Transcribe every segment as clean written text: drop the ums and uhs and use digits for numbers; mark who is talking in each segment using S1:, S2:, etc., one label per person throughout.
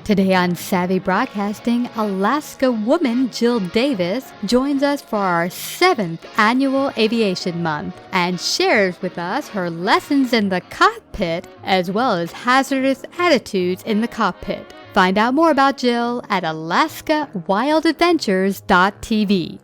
S1: Today on Savvy Broadcasting, Alaska woman Jill Davis joins us for our 7th Annual Aviation Month and shares with us her lessons in the cockpit as well as hazardous attitudes in the cockpit. Find out more about Jill at alaskawildadventures.tv.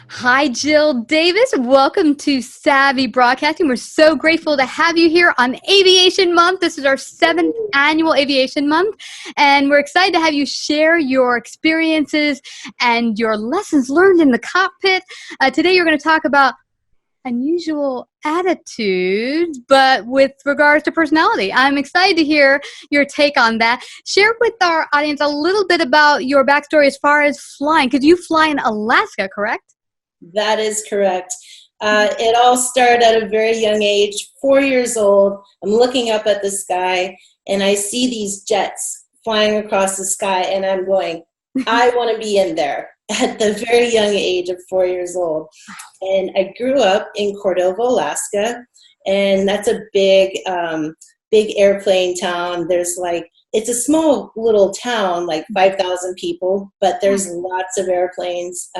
S1: Hi, Jill Davis. Welcome to Savvy Broadcasting. We're so grateful to have you here on Aviation Month. This is our 7th Annual Aviation Month, and we're excited to have you share your experiences and your lessons learned in the cockpit. Today, you're going to talk about unusual attitudes, but with regards to personality. I'm excited to hear your take on that. Share with our audience a little bit about your backstory as far as flying, because you fly in Alaska, correct?
S2: That is correct. It all started at a very young age, 4 years old. I'm looking up at the sky, and I see these jets flying across the sky, and I'm going, I want to be in there at the very young age of 4 years old. And I grew up in Cordova, Alaska, and that's a big airplane town. It's a small little town, like 5,000 people, but there's lots of airplanes.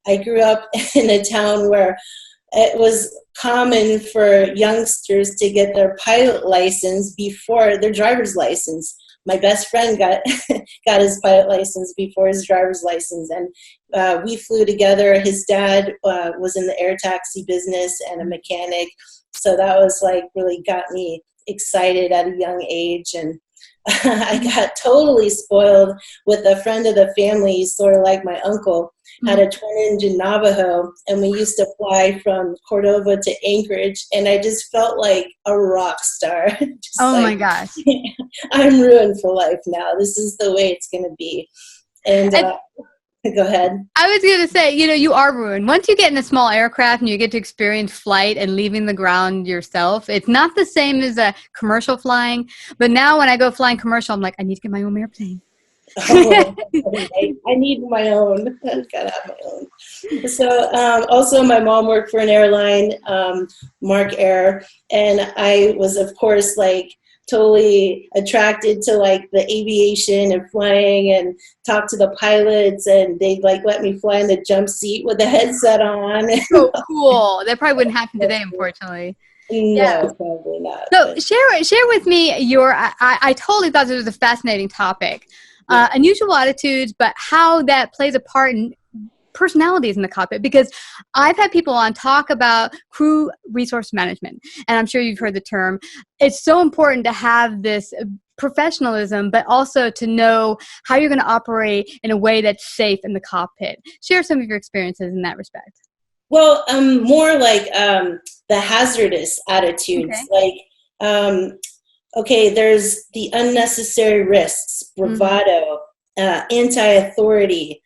S2: I grew up in a town where it was common for youngsters to get their pilot license before their driver's license. My best friend got his pilot license before his driver's license, and we flew together. His dad was in the air taxi business and a mechanic, so that was really got me excited at a young age. And I got totally spoiled with a friend of the family, sort of like my uncle, had a twin-engine Navajo, and we used to fly from Cordova to Anchorage, and I just felt like a rock star.
S1: My gosh.
S2: I'm ruined for life now. This is the way it's going to be. And go ahead.
S1: I was going to say, you are ruined. Once you get in a small aircraft and you get to experience flight and leaving the ground yourself, it's not the same as a commercial flying. But now when I go flying commercial, I'm like, I need to get my own airplane.
S2: I need my own. I've got to have my own. So also my mom worked for an airline, Mark Air, and I was, of course, totally attracted to the aviation and flying, and talked to the pilots, and they'd let me fly in the jump seat with the headset on.
S1: So cool. That probably wouldn't happen today, unfortunately.
S2: No, probably not.
S1: So share with me I totally thought this was a fascinating topic. Unusual attitudes, but how that plays a part in personalities in the cockpit, because I've had people on talk about crew resource management, and I'm sure you've heard the term. It's so important to have this professionalism, but also to know how you're going to operate in a way that's safe in the cockpit. Share some of your experiences in that respect.
S2: Well, more the hazardous attitudes, okay, there's the unnecessary risks, bravado, anti-authority.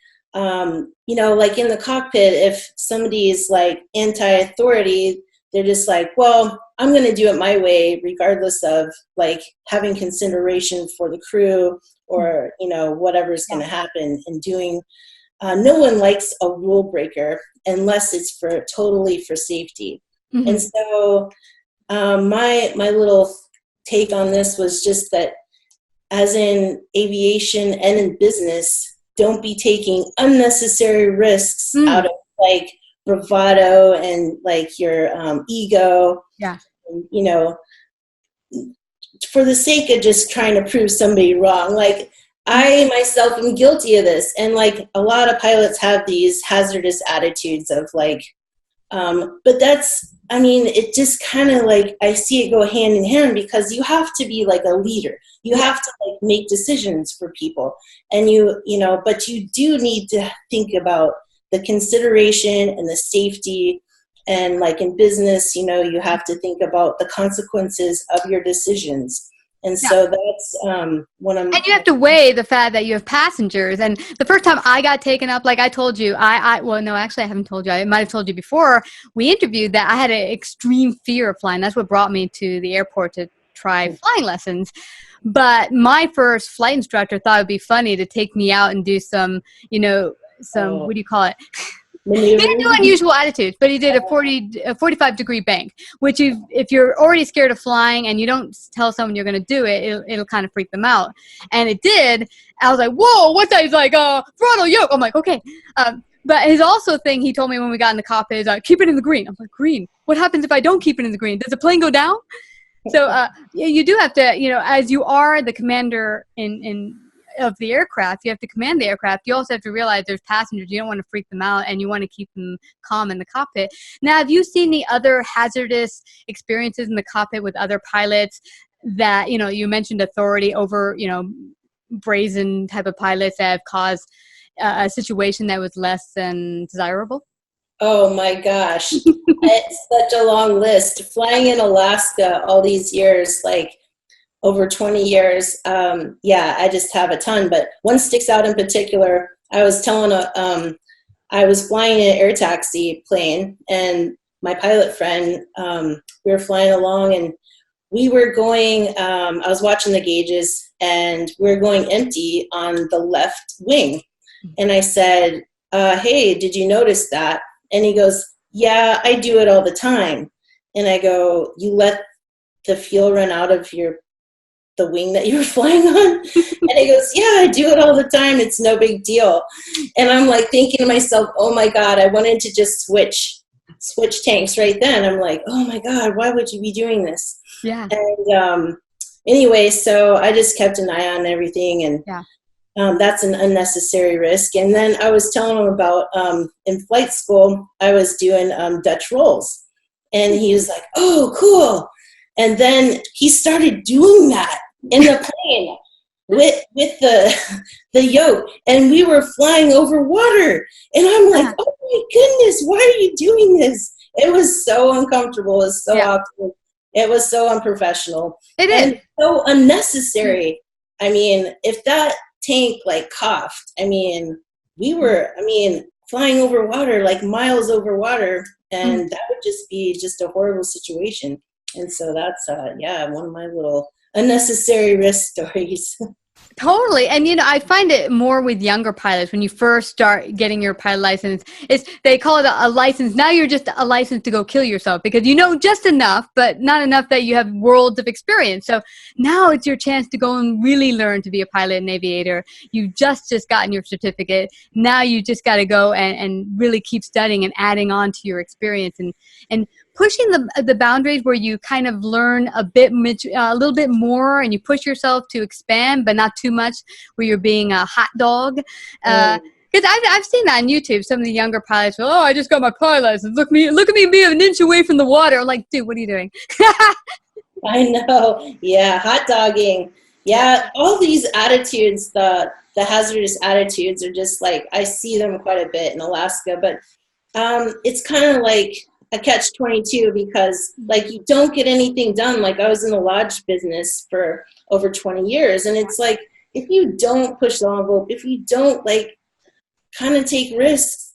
S2: In the cockpit, if somebody is anti-authority, they're just well, I'm going to do it my way, regardless of having consideration for the crew or, whatever's going to happen and doing. No one likes a rule breaker unless it's totally for safety. Mm-hmm. And so my little take on this was just that, as in aviation and in business, don't be taking unnecessary risks out of bravado and your ego. Yeah. And, for the sake of just trying to prove somebody wrong. I myself am guilty of this, and a lot of pilots have these hazardous attitudes of but that's, it just kind of I see it go hand in hand, because you have to be a leader. You have to make decisions for people, and but you do need to think about the consideration and the safety, and in business, you have to think about the consequences of your decisions. And so that's what I'm...
S1: And you have to weigh the fact that you have passengers. And the first time I got taken up, I told you, well, no, actually I haven't told you. I might have told you before we interviewed that I had an extreme fear of flying. That's what brought me to the airport to try flying lessons. But my first flight instructor thought it would be funny to take me out and do some, what do you call it? He didn't do
S2: maneuvers.
S1: unusual attitudes, but he did a 45-degree bank, which if you're already scared of flying and you don't tell someone you're going to do it, it'll kind of freak them out. And it did. I was like, whoa, what's that? He's like, throttle yoke. I'm like, okay. But his also thing he told me when we got in the cockpit is, keep it in the green. I'm like, green? What happens if I don't keep it in the green? Does the plane go down? So you do have to, as you are the commander of the aircraft, you have to command the aircraft. You also have to realize there's passengers. You don't want to freak them out, and you want to keep them calm in the cockpit. Now, have you seen the other hazardous experiences in the cockpit with other pilots that, you mentioned authority over, brazen type of pilots that have caused a situation that was less than desirable?
S2: Oh my gosh. It's such a long list. Flying in Alaska all these years, like over 20 years, I just have a ton. But one sticks out in particular. I was I was flying in an air taxi plane, and my pilot friend, we were flying along, and we were going, I was watching the gauges, and we were going empty on the left wing. And I said, hey, did you notice that? And he goes, yeah, I do it all the time. And I go, you let the fuel run out of the wing that you were flying on? And he goes, yeah, I do it all the time. It's no big deal. And I'm like thinking to myself, oh my God, I wanted to just switch tanks right then. I'm like, oh my God, why would you be doing this?
S1: Yeah.
S2: And anyway, so I just kept an eye on everything, and that's an unnecessary risk. And then I was telling him about, in flight school, I was doing Dutch rolls. And he was like, oh, cool. And then he started doing that in the plane with the yoke. And we were flying over water. And I'm like, oh my goodness, why are you doing this? It was so uncomfortable. It was so awkward. It was so unprofessional.
S1: It is.
S2: So unnecessary. I mean, if that tank coughed, we were flying over water, like miles over water, and that would just be a horrible situation. And so that's one of my little unnecessary risk stories.
S1: Totally. And, I find it more with younger pilots. When you first start getting your pilot license, they call it a license. Now you're just a license to go kill yourself, because you know just enough, but not enough that you have worlds of experience. So now it's your chance to go and really learn to be a pilot and aviator. You've just gotten your certificate. Now you just got to go and really keep studying and adding on to your experience and pushing the boundaries where you kind of learn a little bit more, and you push yourself to expand, but not too much where you're being a hot dog. Because I've seen that on YouTube. Some of the younger pilots, I just got my pilot license. Look at me being an inch away from the water. I'm like, dude, what are you doing?
S2: I know. Yeah, hot dogging. Yeah, all these attitudes, the hazardous attitudes are just I see them quite a bit in Alaska, but it's kind of like a catch-22, because you don't get anything done. I was in the lodge business for over 20 years, and it's if you don't push the envelope, if you don't kind of take risks,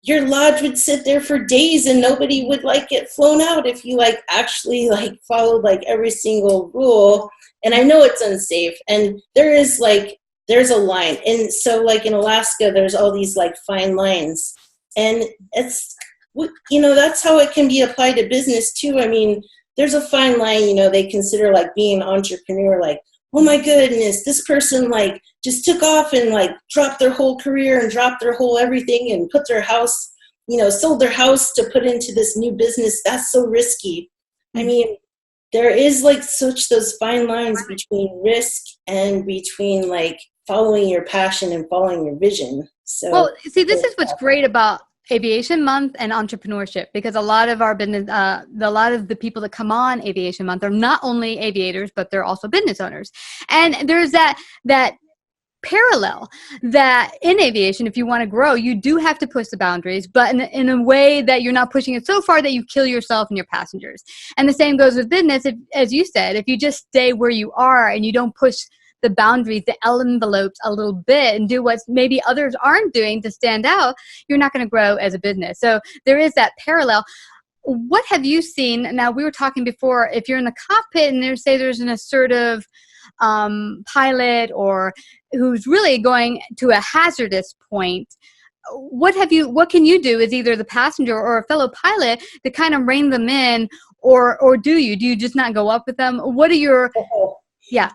S2: your lodge would sit there for days and nobody would get flown out if you actually followed every single rule. And I know it's unsafe, and there's a line, and so in Alaska there's all these fine lines, and it's that's how it can be applied to business too. There's a fine line. They consider being an entrepreneur, oh my goodness, this person just took off and dropped their whole career and dropped their whole everything and put their house, sold their house to put into this new business. That's so risky. There is those fine lines between risk and between following your passion and following your vision. So,
S1: well, see, this is what's great about Aviation Month and entrepreneurship, because a lot of our business, a lot of the people that come on Aviation Month are not only aviators, but they're also business owners. And there's that parallel that in aviation, if you want to grow, you do have to push the boundaries, but in a way that you're not pushing it so far that you kill yourself and your passengers. And the same goes with business. As you said, if you just stay where you are and you don't push the boundaries, the envelopes a little bit, and do what maybe others aren't doing to stand out, you're not going to grow as a business. So there is that parallel. What have you seen? Now, we were talking before, if you're in the cockpit and there's an assertive pilot or who's really going to a hazardous point, what can you do as either the passenger or a fellow pilot to kind of rein them in, or do you just not go up with them? What are your, yeah,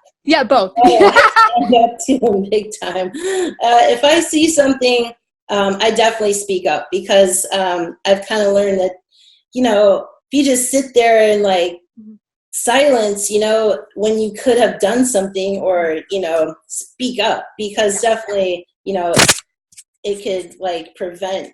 S1: both.
S2: Oh, I stand up to them big time. If I see something, I definitely speak up, because I've kind of learned that, if you just sit there and like silence, when you could have done something, or, speak up, because definitely, it could like prevent,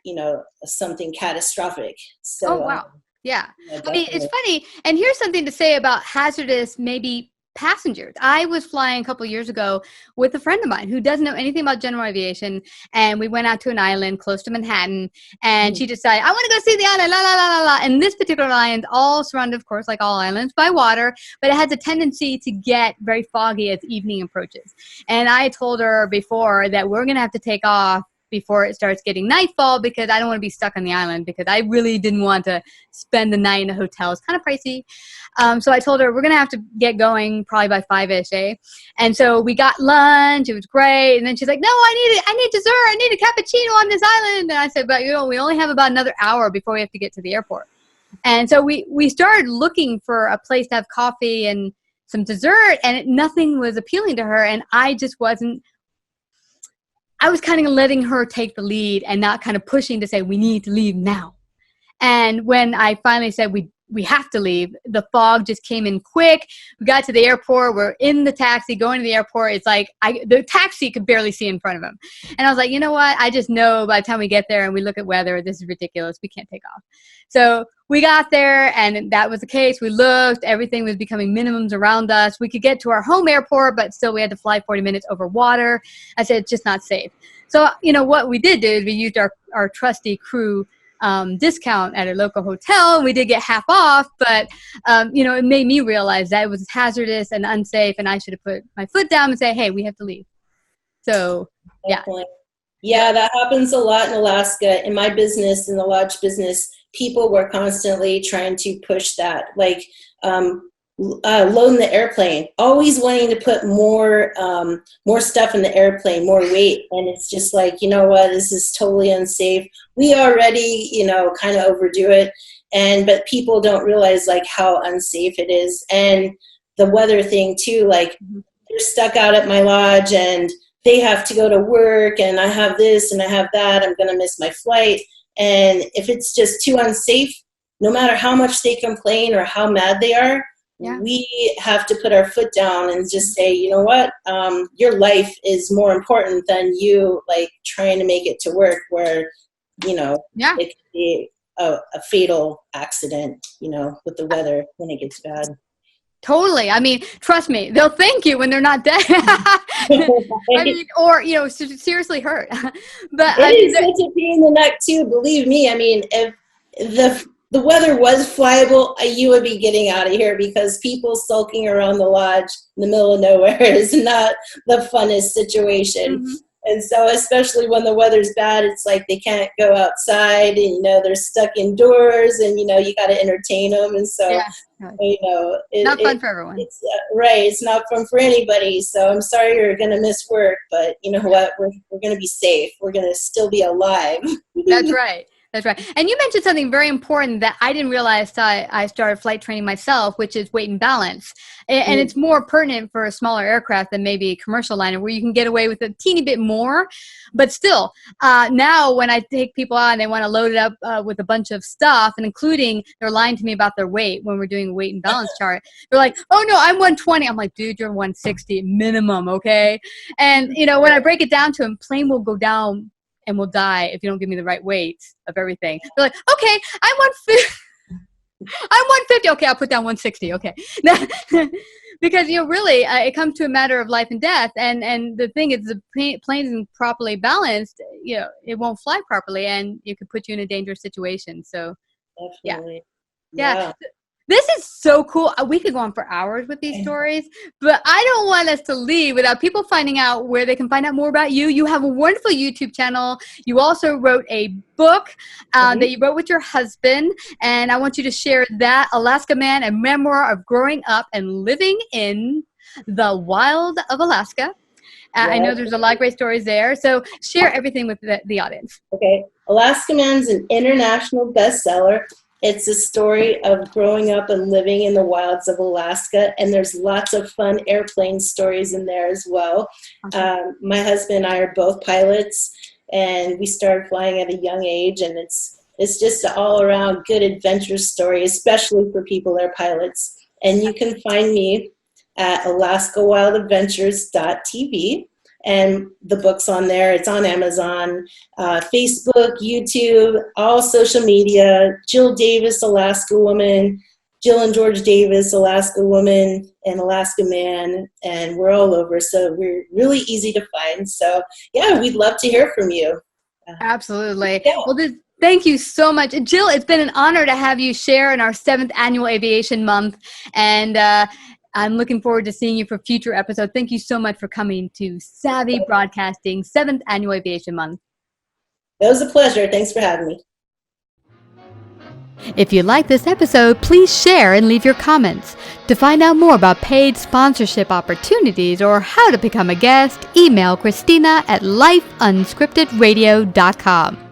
S2: something catastrophic.
S1: Oh,
S2: So,
S1: wow. Yeah. I mean, it's
S2: definitely.
S1: funny. And here's something to say about hazardous, maybe passengers. I was flying a couple years ago with a friend of mine who doesn't know anything about general aviation. And we went out to an island close to Manhattan, and she decided, I want to go see the island, la, la, la, la, la. And this particular island, all surrounded, of course, like all islands, by water, but it has a tendency to get very foggy as evening approaches. And I told her before that we're going to have to take off before it starts getting nightfall, because I don't want to be stuck on the island, because I really didn't want to spend the night in a hotel. It's kind of pricey. So I told her we're going to have to get going probably by 5-ish, eh? And so we got lunch. It was great. And then she's like, no, I need dessert. I need a cappuccino on this island. And I said, but we only have about another hour before we have to get to the airport. And so we started looking for a place to have coffee and some dessert, and nothing was appealing to her. And I just wasn't, I was kind of letting her take the lead and not kind of pushing to say, we need to leave now. And when I finally said we have to leave, the fog just came in quick. We got to the airport. We're in the taxi going to the airport. It's like the taxi could barely see in front of him. And I was like, you know what? I just know by the time we get there and we look at weather, this is ridiculous. We can't take off. So we got there, and that was the case. We looked. Everything was becoming minimums around us. We could get to our home airport, but still we had to fly 40 minutes over water. I said, it's just not safe. So, what we did do is we used our trusty crew discount at a local hotel. We did get half off, but it made me realize that it was hazardous and unsafe, and I should have put my foot down and say, hey, we have to leave. So
S2: Definitely. Yeah, that happens a lot in Alaska. In my business, in the lodge business, people were constantly trying to push that, like loading the airplane, always wanting to put more stuff in the airplane, more weight. And it's just like, you know what, this is totally unsafe. We already, kind of overdo it. But people don't realize like how unsafe it is. And the weather thing too, like they're stuck out at my lodge and they have to go to work, and I have this and I have that. I'm going to miss my flight. And if it's just too unsafe, no matter how much they complain or how mad they are, we have to put our foot down and just say, you know what, your life is more important than you like trying to make it to work, where, it could be a fatal accident, with the weather when it gets bad.
S1: Totally. I mean, trust me, they'll thank you when they're not dead. I mean, or, seriously hurt. But
S2: it is such a pain in the neck too, believe me. I mean, if the weather was flyable, you would be getting out of here, because people sulking around the lodge in the middle of nowhere is not the funnest situation. Mm-hmm. And so especially when the weather's bad, it's like they can't go outside, and, they're stuck indoors, and, you got to entertain them. And so,
S1: not fun for everyone.
S2: It's right. It's not fun for anybody. So I'm sorry you're going to miss work, but you know what? We're going to be safe. We're going to still be alive.
S1: That's right. That's right. And you mentioned something very important that I didn't realize till I started flight training myself, which is weight and balance. And it's more pertinent for a smaller aircraft than maybe a commercial liner, where you can get away with a teeny bit more. But still, now when I take people out and they want to load it up with a bunch of stuff, and including they're lying to me about their weight when we're doing a weight and balance chart. They're like, oh, no, I'm 120. I'm like, dude, you're 160 minimum, okay? And, when I break it down to them, plane will go down and will die if you don't give me the right weight of everything. They're like, okay, I'm 150. I'm 150. Okay, I'll put down 160. Okay. Because, really, it comes to a matter of life and death. And the thing is, the plane isn't properly balanced, it won't fly properly, and it could put you in a dangerous situation. So,
S2: Definitely.
S1: Yeah. This is so cool. We could go on for hours with these stories, but I don't want us to leave without people finding out where they can find out more about you. You have a wonderful YouTube channel. You also wrote a book that you wrote with your husband, and I want you to share that, Alaska Man, a memoir of growing up and living in the wild of Alaska. I know
S2: Yep.
S1: there's a lot of great stories there. So share everything with the audience.
S2: Okay. Alaska Man's an international bestseller. It's a story of growing up and living in the wilds of Alaska, and there's lots of fun airplane stories in there as well.
S1: Awesome.
S2: My husband and I are both pilots, and we started flying at a young age, and it's just an all-around good adventure story, especially for people that are pilots. And you can find me at alaskawildadventures.tv. And the book's on there. It's on Amazon, Facebook, YouTube, all social media. Jill Davis, Alaska Woman, Jill and George Davis, Alaska Woman, and Alaska Man, and we're all over. So we're really easy to find. So yeah, we'd love to hear from you.
S1: Absolutely.
S2: Yeah.
S1: Well, thank you so much. Jill, it's been an honor to have you share in our 7th Annual Aviation Month. And I'm looking forward to seeing you for future episodes. Thank you so much for coming to Savvy Broadcasting 7th Annual Aviation Month.
S2: It was a pleasure. Thanks for having me.
S1: If you like this episode, please share and leave your comments. To find out more about paid sponsorship opportunities or how to become a guest, email Christina at lifeunscriptedradio.com.